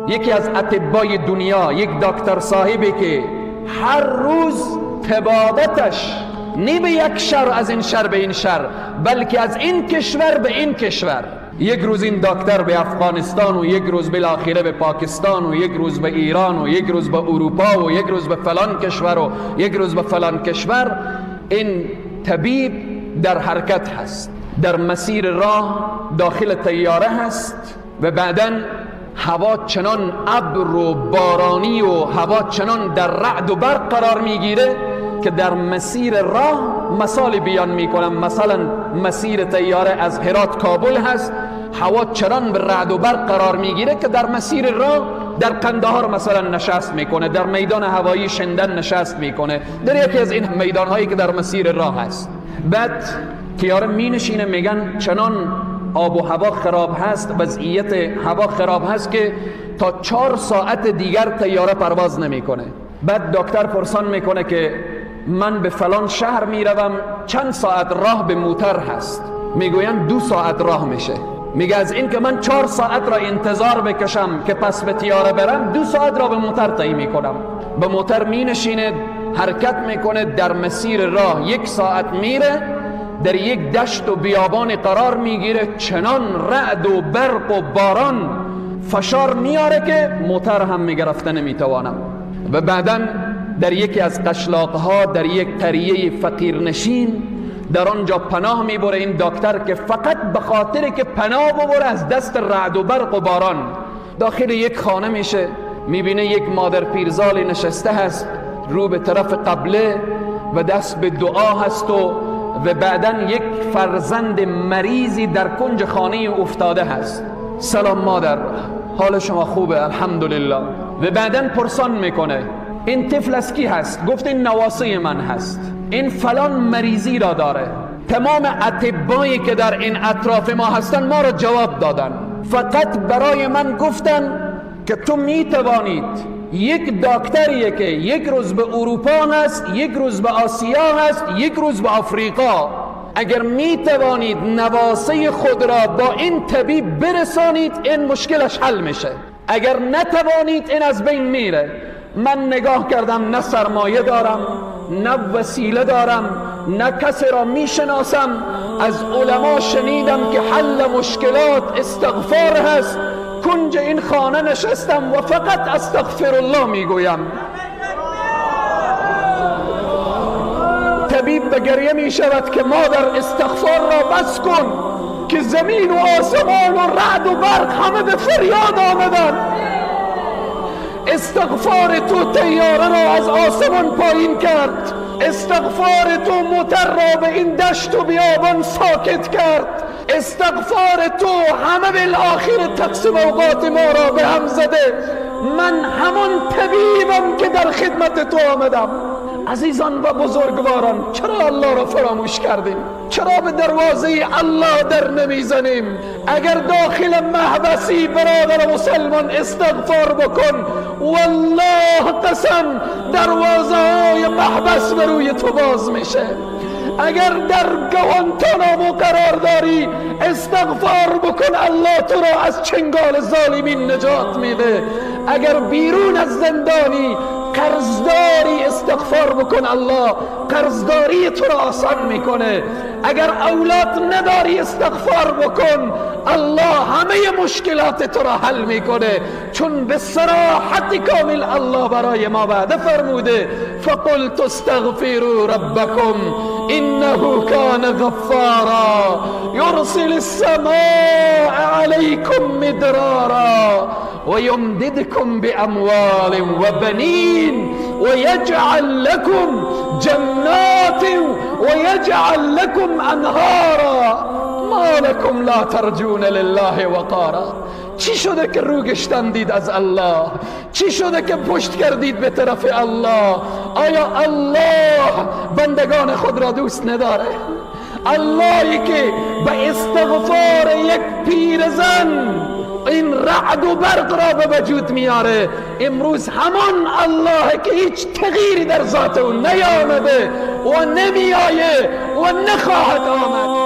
یکی از اطبای دنیا، یک دکتر صاحبی که هر روز تبادتش نه به یک شهر از این شهر به این شهر، بلکه از این کشور به این کشور، یک روز این دکتر به افغانستان و یک روز بالاخره به پاکستان و یک روز به ایران و یک روز به اروپا و یک روز به فلان کشور و یک روز به فلان کشور. این طبیب در حرکت هست، در مسیر راه داخل طیاره هست و بعداً هوا چنان ابر و بارانی و هوا چنان در رعد و برق قرار میگیره که در مسیر راه مثال بیان میکنم، مثلا مسیر طیاره از هرات کابل هست، هوا چنان به رعد و برق قرار میگیره که در مسیر راه در قندهار مثلا نشست میکنه، در میدان هوایی شندن نشست میکنه، در یکی از این میدان هایی که در مسیر راه هست. بعد طیاره می نشینه، میگن چنان آب و هوا خراب هست، وضعیت هوا خراب هست که تا 4 ساعت دیگر طیاره پرواز نمیکنه. بعد دکتر پرسان میکنه که من به فلان شهر میروم، چند ساعت راه به موتر هست؟ میگوین 2 ساعت راه میشه. میگه از این که من 4 ساعت را انتظار بکشم که پس به طیاره برم، 2 ساعت را به موتر طی میکنم. به موتر می نشینه، حرکت میکنه، در مسیر راه 1 ساعت میره، در یک دشت و بیابان قرار میگیره، چنان رعد و برق و باران فشار میاره که موتر هم میگرفته نمیتوانم. و بعدا در یکی از قشلاقها، در یک قریه فقیرنشین، در آنجا پناه میبره این دکتر که فقط به خاطر که پناه ببره از دست رعد و برق و باران. داخل یک خانه میشه، میبینه یک مادر پیرزالی نشسته هست رو به طرف قبله و دست به دعا هست و بعداً یک فرزند مریضی در کنج خانه افتاده هست. سلام مادر، حال شما خوبه؟ الحمدلله. و بعداً پرسان میکنه این طفل از کی هست؟ گفت این نواسه من هست، این فلان مریضی را داره. تمام اطبایی که در این اطراف ما هستن ما را جواب دادن، فقط برای من گفتن که تو میتوانید، یک دکتریه که یک روز به اروپا هست، یک روز به آسیا هست، یک روز به آفریقا، اگر میتوانید نواسه خود را با این طبیب برسانید این مشکلش حل میشه، اگر نتوانید این از بین میره. من نگاه کردم، نه سرمایه دارم، نه وسیله دارم، نه کسی را میشناسم. از علما شنیدم که حل مشکلات استغفار هست. کنج این خانه نشستم و فقط استغفر الله میگویم. طبیب به گریه می شود که مادر استغفار را بس کن که زمین و آسمان و رعد و برق همه به فریاد آمدن. استغفار تو طیاره را از آسمان پایین کرد، استغفار تو موتر را به این دشت و بیابان ساکت کرد، استغفار تو همه بالاخره تقسیم اوقات ما را به هم زده. من همان طبیبم که در خدمت تو آمدم. عزیزان و بزرگواران، چرا الله را فراموش کردیم؟ چرا به دروازه الله در نمیزنیم؟ اگر داخل محبسی برادر مسلمان استغفار بکن، والله قسم دروازه های محبس به روی تو باز میشه. اگر در گوانتانامو قرار داری استغفار بکن، الله تو را از چنگال ظالمین نجات میده. اگر بیرون از زندانی قرضداری استغفار بکن، الله قرضداری تو را آسان میکنه. اگر اولاد نداری استغفار بکن، الله همه مشکلات تو را حل میکنه، چون به صراحت کامل الله برای ما وعده فرموده فقلت استغفروا ربکم انه کان غفارا یرسل السماء علیکم مدرارا ويمددكم بأموال وبنين ويجعل لكم جنات ويجعل لكم أنهارا ما لكم لا ترجون لله وقارا. چی شده که رو گشتندید از الله؟ چی شده که پشت کردید به طرف الله؟ آیا الله بندگان خود را دوست نداره؟ اللهی که به استغفار یک پیرزن این رعد و برق را به وجود میاره، امروز همان الله که هیچ تغییری در ذات او نیامده و نمیآیه و نخواهد آمد.